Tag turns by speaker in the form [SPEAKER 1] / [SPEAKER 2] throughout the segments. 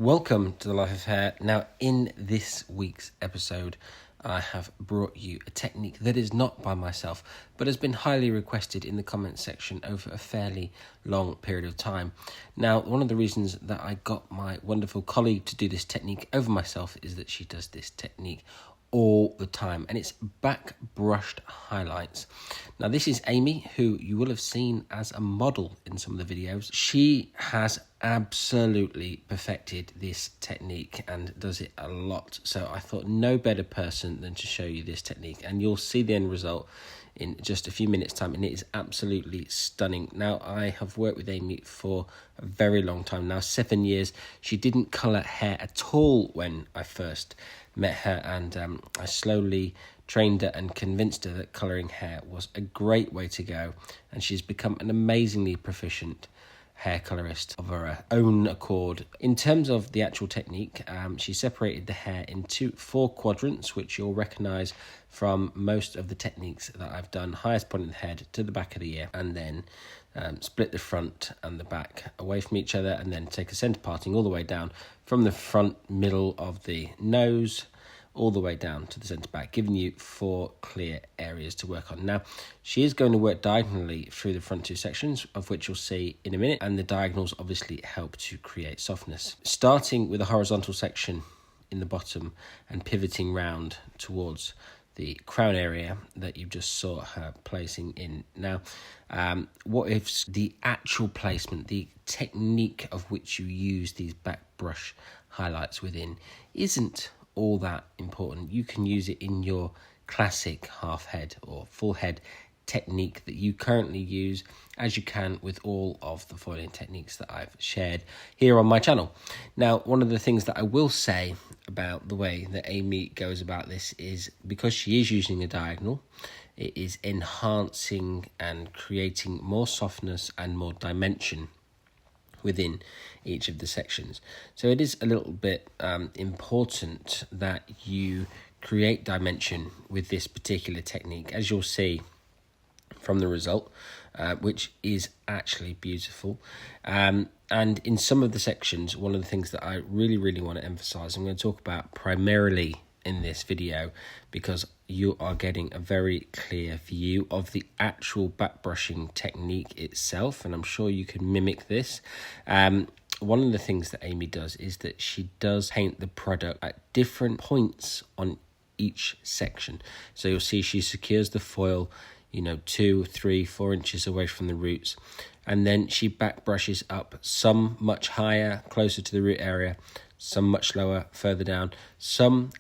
[SPEAKER 1] Welcome to the Life of Hair. Now, in this week's episode, I have brought you a technique that is not by myself, but has been highly requested in the comments section over a fairly long period of time. Now, one of the reasons that I got my wonderful colleague to do this technique over myself is that she does this technique all the time, and it's back brushed highlights. Now, this is Amy, who you will have seen as a model in some of the videos. She has absolutely perfected this technique and does it a lot, so I thought no better person than to show you this technique, and you'll see the end result in just a few minutes time, and it is absolutely stunning. Now, I have worked with Amy for a very long time now, 7 years. She didn't colour hair at all when I first met her, and I slowly trained her and convinced her that colouring hair was a great way to go, and she's become an amazingly proficient hair colorist of her own accord. In terms of the actual technique, she separated the hair into 4 quadrants, which you'll recognise from most of the techniques that I've done. Highest point of the head to the back of the ear, and then split the front and the back away from each other, and then take a centre parting all the way down from the front middle of the nose all the way down to the centre back, giving you 4 clear areas to work on. Now, she is going to work diagonally through the front 2 sections, of which you'll see in a minute, and the diagonals obviously help to create softness. Starting with a horizontal section in the bottom and pivoting round towards the crown area that you just saw her placing in. Now, what if the actual placement, the technique of which you use these back brush highlights within isn't all that important? You can use it in your classic half head or full head technique that you currently use, as you can with all of the foiling techniques that I've shared here on my channel. Now, one of the things that I will say about the way that Amy goes about this is, because she is using a diagonal, it is enhancing and creating more softness and more dimension within each of the sections. So it is a little bit important that you create dimension with this particular technique, as you'll see from the result, which is actually beautiful. And in some of the sections, one of the things that I really want to emphasize, I'm going to talk about primarily in this video, because you are getting a very clear view of the actual back brushing technique itself, and I'm sure you can mimic this. One of the things that Amy does is that she does paint the product at different points on each section. So you'll see she secures the foil 2, 3, 4 inches away from the roots, and then she back brushes up, some much higher closer to the root area, some much lower further down. Some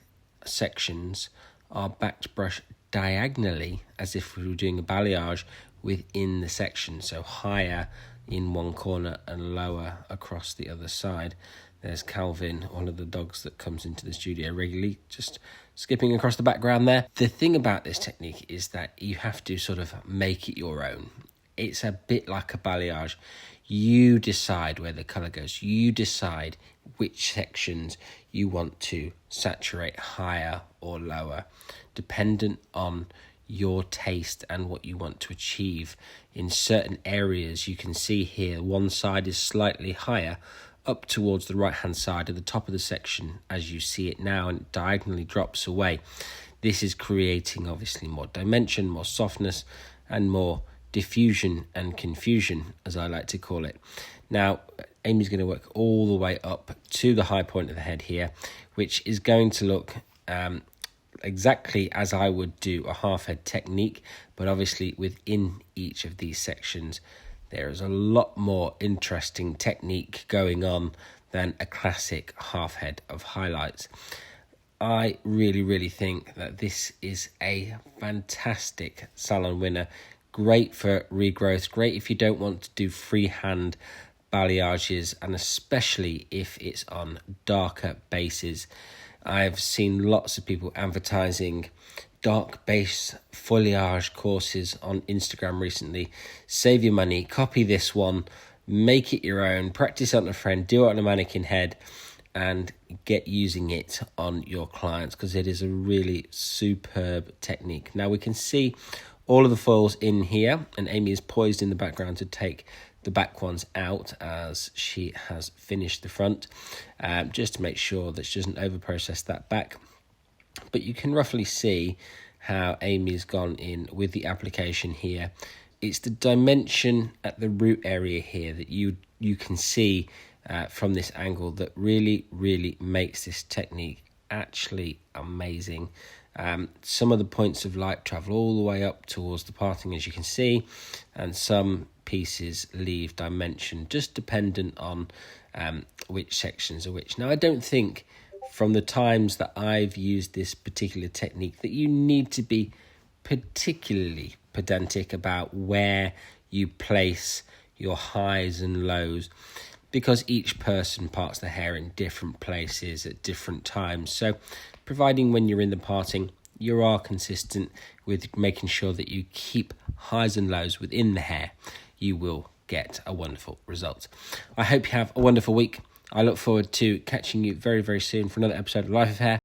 [SPEAKER 1] sections are backed brush diagonally, as if we were doing a balayage within the section, so higher in one corner and lower across the other side. There's Calvin, one of the dogs that comes into the studio regularly, just skipping across the background there. The thing about this technique is that you have to sort of make it your own. It's a bit like a balayage. You decide where the colour goes. You decide which sections you want to saturate higher or lower, dependent on your taste and what you want to achieve. In certain areas, you can see here, one side is slightly higher, up towards the right hand side at the top of the section as you see it now, and it diagonally drops away. This is creating obviously more dimension, more softness, and more diffusion and confusion, as I like to call it. Now, Amy's going to work all the way up to the high point of the head here, which is going to look exactly as I would do a half head technique, but obviously within each of these sections there is a lot more interesting technique going on than a classic half head of highlights. I really think that this is a fantastic salon winner. Great for regrowth, great if you don't want to do freehand balayages, and especially if it's on darker bases. I've seen lots of people advertising dark base foliage courses on Instagram recently. Save your money, copy this one, make it your own, practice on a friend, do it on a mannequin head, and get using it on your clients, because it is a really superb technique. Now we can see all of the foils in here, and Amy is poised in the background to take the back ones out as she has finished the front, just to make sure that she doesn't over-process that back. But you can roughly see how Amy's gone in with the application here. It's the dimension at the root area here that you can see from this angle that really makes this technique actually amazing. Some of the points of light travel all the way up towards the parting, as you can see, and some pieces leave dimension, just dependent on which sections are which. Now, I don't think from the times that I've used this particular technique that you need to be particularly pedantic about where you place your highs and lows, because each person parts the hair in different places at different times. So providing when you're in the parting, you are consistent with making sure that you keep highs and lows within the hair, you will get a wonderful result. I hope you have a wonderful week. I look forward to catching you very soon for another episode of Life of Hair.